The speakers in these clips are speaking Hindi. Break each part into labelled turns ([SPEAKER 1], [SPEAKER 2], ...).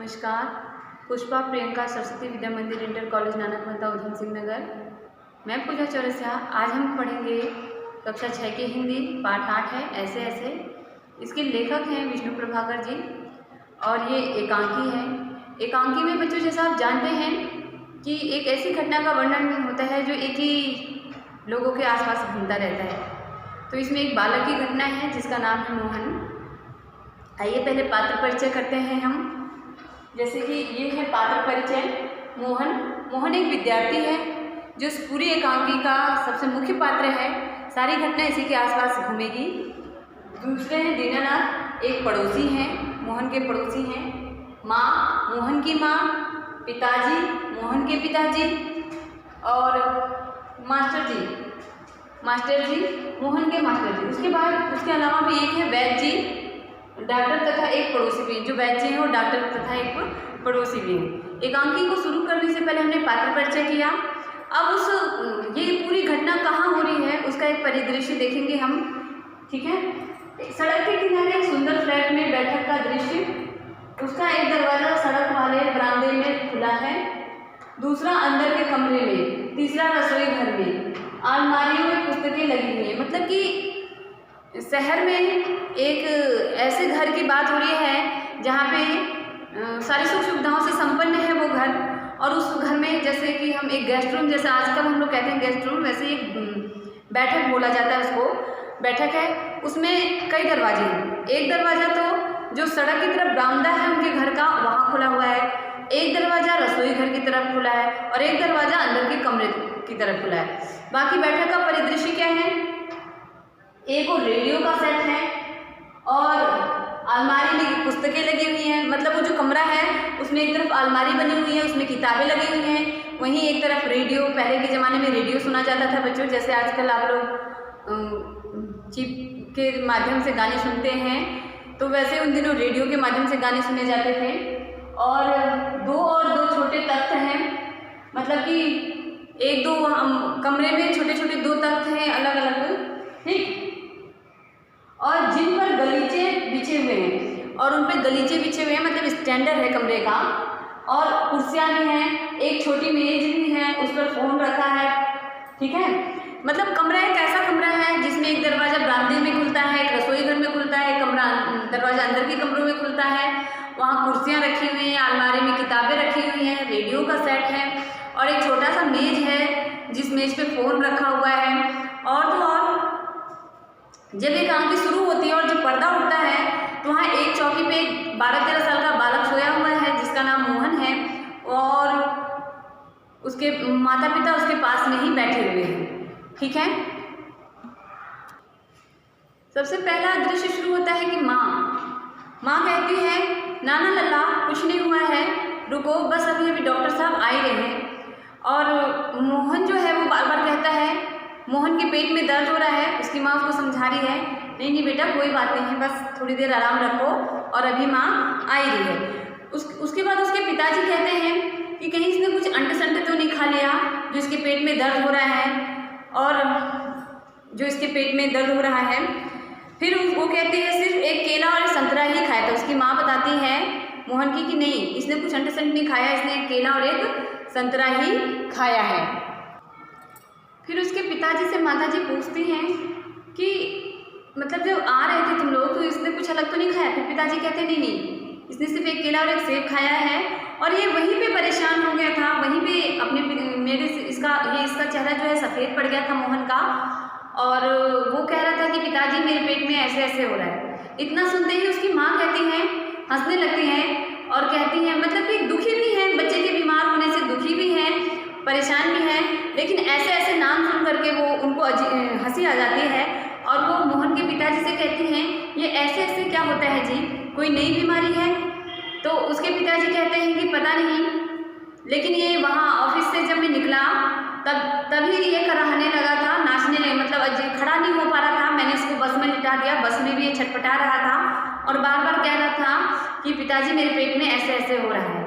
[SPEAKER 1] नमस्कार। पुष्पा प्रियंका सरस्वती विद्या मंदिर इंटर कॉलेज नानक महता उधम सिंह नगर। मैं पूजा चौरसिया। आज हम पढ़ेंगे कक्षा 6 की हिंदी पाठ 8 है ऐसे ऐसे। इसके लेखक हैं विष्णु प्रभाकर जी और ये एकांकी है। एकांकी में बच्चों जैसा आप जानते हैं कि एक ऐसी घटना का वर्णन होता है जो एक ही लोगों के आसपास घूमता रहता है। तो इसमें एक बालक की घटना है जिसका नाम है मोहन। आइए पहले पात्र परिचय करते हैं हम। जैसे कि ये है पात्र परिचय मोहन। मोहन एक विद्यार्थी है जो इस पूरी एकांकी का सबसे मुख्य पात्र है। सारी घटना इसी के आसपास घूमेगी। दूसरे हैं दीनानाथ, एक पड़ोसी हैं, मोहन के पड़ोसी हैं। माँ, मोहन की माँ। पिताजी, मोहन के पिताजी। और मास्टर जी, मोहन के मास्टर जी। उसके बाद उसके अलावा भी एक है वैद्य जी, डॉक्टर तथा एक पड़ोसी भी। जो वैद्य जी हैं वो डॉक्टर तथा एक पड़ोसी भी हैं। एकांकी को शुरू करने से पहले हमने पात्र परिचय किया। अब ये पूरी घटना कहाँ हो रही है उसका एक परिदृश्य देखेंगे हम। ठीक है। सड़क के किनारे एक सुंदर फ्लैट में बैठक का दृश्य। उसका एक दरवाजा सड़क वाले बरामदे में खुला है, दूसरा अंदर के कमरे में, तीसरा रसोई घर में। अलमारियों में पुस्तकें लगी हुई हैं। मतलब कि शहर में एक ऐसे घर की बात हो रही है जहाँ पे सारी सुख सुविधाओं से संपन्न है वो घर। और उस घर में जैसे कि हम एक गेस्ट रूम, जैसे आजकल हम लोग कहते हैं गेस्ट रूम, वैसे एक बैठक बोला जाता है उसको। बैठक है, उसमें कई दरवाजे हैं। एक दरवाज़ा तो जो सड़क की तरफ बरामदा है उनके घर का, वहाँ खुला हुआ है। एक दरवाज़ा रसोई घर की तरफ खुला है और एक दरवाज़ा अंदर के कमरे की तरफ खुला है। बाकी बैठक का परिदृश्य क्या है? एक और रेडियो का सेट है और अलमारी में पुस्तकें लगी हुई हैं। मतलब वो जो कमरा है उसमें एक तरफ अलमारी बनी हुई है, उसमें किताबें लगी हुई हैं, वहीं एक तरफ रेडियो। पहले के ज़माने में रेडियो सुना जाता था बच्चों, जैसे आजकल आप लोग चिप के माध्यम से गाने सुनते हैं, तो वैसे उन दिनों रेडियो के माध्यम से गाने सुने जाते थे। और दो छोटे तख्त हैं। मतलब कि एक दो कमरे में छोटे छोटे दो तख्त हैं अलग अलग, ठीक, और जिन पर गलीचे बिछे हुए हैं और उन पर गलीचे बिछे हुए हैं, मतलब स्टैंडर्ड है कमरे का। और कुर्सियाँ भी हैं, एक छोटी मेज भी है, उस पर फ़ोन रखा है। ठीक है। मतलब कमरा एक ऐसा कमरा है जिसमें एक दरवाज़ा बरामदे में खुलता है, एक रसोई घर में खुलता है, एक दरवाज़ा अंदर के कमरों में खुलता है। वहाँ कुर्सियाँ रखी हुई हैं, अलमारी में किताबें रखी हुई हैं, रेडियो का सेट है और एक छोटा सा मेज है जिस मेज पे फ़ोन रखा हुआ है। और तो और जब एकांकी शुरू होती है और जब पर्दा उठता है तो वहाँ एक चौकी पे एक 12-13 साल का बालक सोया हुआ है जिसका नाम मोहन है और उसके माता पिता उसके पास में ही बैठे हुए हैं। ठीक है। सबसे पहला दृश्य शुरू होता है कि माँ कहती है, नाना लल्ला कुछ नहीं हुआ है, रुको, बस अभी अभी डॉक्टर साहब आ ही रहे हैं। और मोहन जो है वो बार बार कहता है, मोहन के पेट में दर्द हो रहा है। उसकी माँ उसको समझा रही है, नहीं बेटा कोई बात नहीं है, बस थोड़ी देर आराम रखो और अभी माँ आ ही रही है। उसके बाद उसके पिताजी कहते हैं कि कहीं इसने कुछ अंट संट तो नहीं खा लिया जो इसके पेट में दर्द हो रहा है। और जो इसके पेट में दर्द हो रहा है, फिर वो कहती है सिर्फ एक केला और एक संतरा ही खाया था। उसकी माँ बताती है मोहन की कि नहीं, इसने कुछ अंट संट नहीं खाया, इसने एक केला और एक संतरा ही खाया है। फिर उसके पिताजी से माताजी पूछती हैं कि मतलब जब आ रहे थे तुम लोग तो इसने कुछ अलग तो नहीं खाया? फिर पिताजी कहते हैं नहीं, इसने सिर्फ एक केला और एक सेब खाया है। और ये वहीं पे परेशान हो गया था, वहीं पे अपने मेरे से इसका चेहरा जो है सफ़ेद पड़ गया था मोहन का। और वो कह रहा था कि पिताजी मेरे पेट में ऐसे ऐसे हो रहा है। इतना सुनते ही उसकी माँ कहती हैं, हंसने लगती हैं और कहती हैं, मतलब कि दुखी भी हैं, बच्चे के बीमार होने से दुखी भी हैं, परेशान भी हैं, लेकिन ऐसे ऐसे नाम सुन करके वो उनको हंसी आ जाती है। और वो मोहन के पिताजी से कहती हैं, ये ऐसे ऐसे क्या होता है जी, कोई नई बीमारी है? तो उसके पिताजी कहते हैं कि पता नहीं, लेकिन ये वहाँ ऑफिस से जब मैं निकला तभी ये कराहने लगा था, नाचने लगा, मतलब खड़ा नहीं हो पा रहा था। मैंने इसको बस में लिटा दिया, बस में भी ये छटपटा रहा था और बार बार कह रहा था कि पिताजी मेरे पेट में ऐसे ऐसे हो रहा है।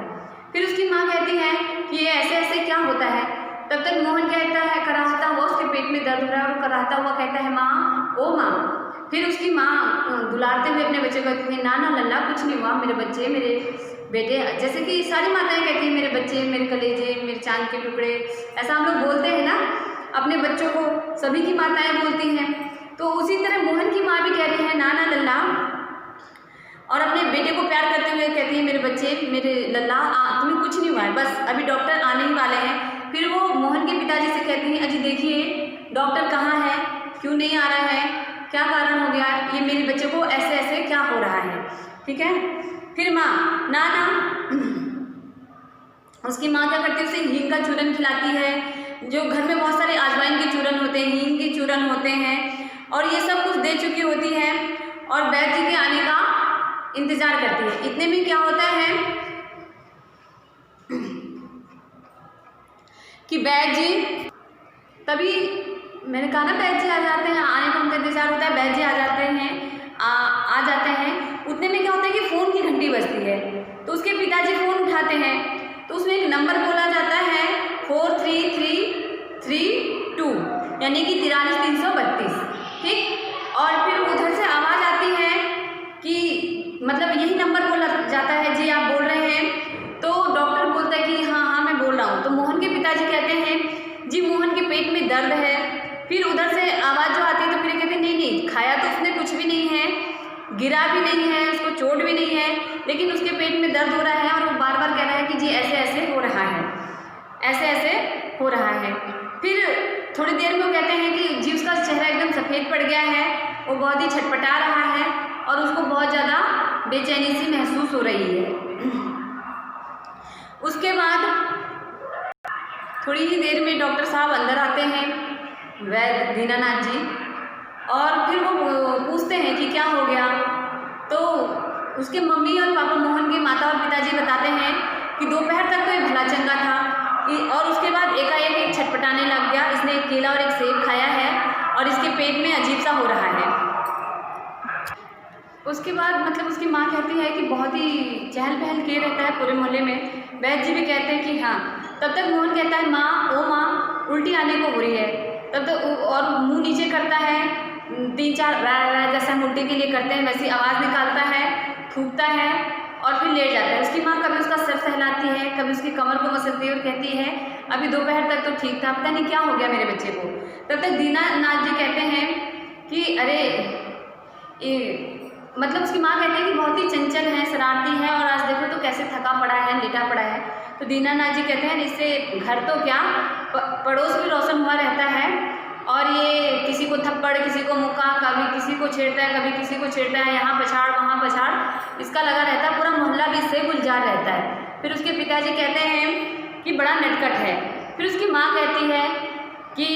[SPEAKER 1] फिर उसकी माँ कहती है कि ये ऐसे ऐसे क्या होता है? तब तक मोहन कहता है, कराहता हुआ, उसके पेट में दर्द हो रहा है और कराहता हुआ कहता है, माँ, ओ माँ। फिर उसकी माँ दुलारते हुए अपने बच्चे को कहती है, ना ना लल्ला कुछ नहीं हुआ मेरे बच्चे, मेरे बेटे, जैसे कि सारी माताएं कहती हैं मेरे बच्चे, मेरे कलेजे, मेरे चांद के टुकड़े, ऐसा हम लोग बोलते हैं ना अपने बच्चों को, सभी की माताएं बोलती हैं। तो उसी तरह मोहन की माँ भी कह रही है नाना लल्ला, और अपने बेटे को प्यार करते हुए कहती है मेरे बच्चे, मेरे लल्ला, तुम्हें कुछ नहीं हुआ है, बस अभी डॉक्टर आने ही वाले हैं। फिर वो मोहन के पिताजी से कहती हैं अजी देखिए डॉक्टर कहाँ है, क्यों नहीं आ रहा है, क्या कारण हो गया, ये मेरे बच्चे को ऐसे ऐसे क्या हो रहा है। ठीक है। फिर माँ नाना, उसकी माँ क्या करती है, उसे हींग का चूरन खिलाती है, जो घर में बहुत सारे अजवाइन के चूरन होते हैं, हींग के चूरन होते हैं, और ये सब कुछ दे चुकी होती है और वैद्य जी के आने का इंतजार करती है। इतने में क्या होता है कि वैद्य जी, तभी मैंने कहा ना वैद्य जी आ जाते हैं, आने का उनका इंतजार होता है, वैद्य जी आ जाते हैं, आ जाते हैं। उतने में क्या होता है कि फ़ोन की घंटी बजती है, तो उसके पिताजी फ़ोन उठाते हैं, तो उसमें एक नंबर बोला जाता है 43332, यानी कि 43332। ठीक। और फिर उधर से आवाज़ आती है कि मतलब यही नंबर बोला जाता है, जी आप बोल रहे हैं। तो डॉक्टर बोलता है कि हाँ हाँ मैं बोल रहा हूँ। तो मोहन के पिताजी कहते हैं जी मोहन के पेट में दर्द है। फिर उधर से आवाज़ जो आती है तो फिर कहते हैं नहीं, खाया तो उसने कुछ भी नहीं है, गिरा भी नहीं है, उसको चोट भी नहीं है, लेकिन उसके पेट में दर्द हो रहा है और वो बार बार कह रहा है कि जी ऐसे ऐसे हो रहा है, ऐसे ऐसे हो रहा है। फिर थोड़ी देर में वो कहते हैं कि जी उसका चेहरा एकदम सफ़ेद पड़ गया है, वो बहुत ही छटपटा रहा है और उसको बहुत ज़्यादा बेचैनी सी महसूस हो रही है। उसके बाद थोड़ी ही देर में डॉक्टर साहब अंदर आते हैं, वैद्य दीनानाथ जी, और फिर वो पूछते हैं कि क्या हो गया। तो उसके मम्मी और पापा, मोहन के माता और पिताजी बताते हैं कि दोपहर तक तो ये भला चंगा था और उसके बाद एकाएक एक छटपटाने लग गया, इसने एक केला और एक सेब खाया है और इसके पेट में अजीब सा हो रहा है। उसके बाद मतलब उसकी माँ कहती है कि बहुत ही चहल पहल किए रहता है पूरे मोहल्ले में। वैद्य जी भी कहते हैं कि हाँ। तब तक मोहन कहता है माँ, ओ माँ, उल्टी आने को हो रही है। तब तक और मुंह नीचे करता है, 3-4 जैसे हम उल्टी के लिए करते हैं वैसी आवाज़ निकालता है, थूकता है और फिर लेट जाता है। उसकी माँ कभी उसका सर सहलाती है, कभी उसकी कमर को मसलती है और कहती है अभी दोपहर तक तो ठीक था, पता नहीं क्या हो गया मेरे बच्चे को। तब तक दीनानाथ जी कहते हैं कि अरे मतलब उसकी माँ कहती है कि बहुत ही चंचल है, शरारती है और आज देखो तो कैसे थका पड़ा है, लेटा पड़ा है। तो दीनानाथ जी कहते हैं इससे घर तो क्या पड़ोस भी रोशन हुआ रहता है और ये किसी को थप्पड़, किसी को मुक्का, कभी किसी को छेड़ता है, कभी किसी को छेड़ता है, यहाँ पछाड़ वहाँ पछाड़, इसका लगा रहता है, पूरा मोहल्ला भी इससे गुलजार रहता है। फिर उसके पिताजी कहते हैं कि बड़ा नटखट है। फिर उसकी माँ कहती है कि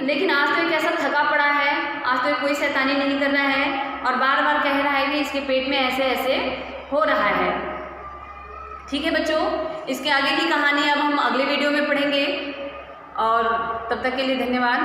[SPEAKER 1] लेकिन आज तो एक ऐसा थका पड़ा है, आज तो कोई शैतानी नहीं कर रहा है और बार बार कह रहा है कि इसके पेट में ऐसे ऐसे हो रहा है। ठीक है बच्चों, इसके आगे की कहानी अब हम अगले वीडियो में पढ़ेंगे और तब तक के लिए धन्यवाद।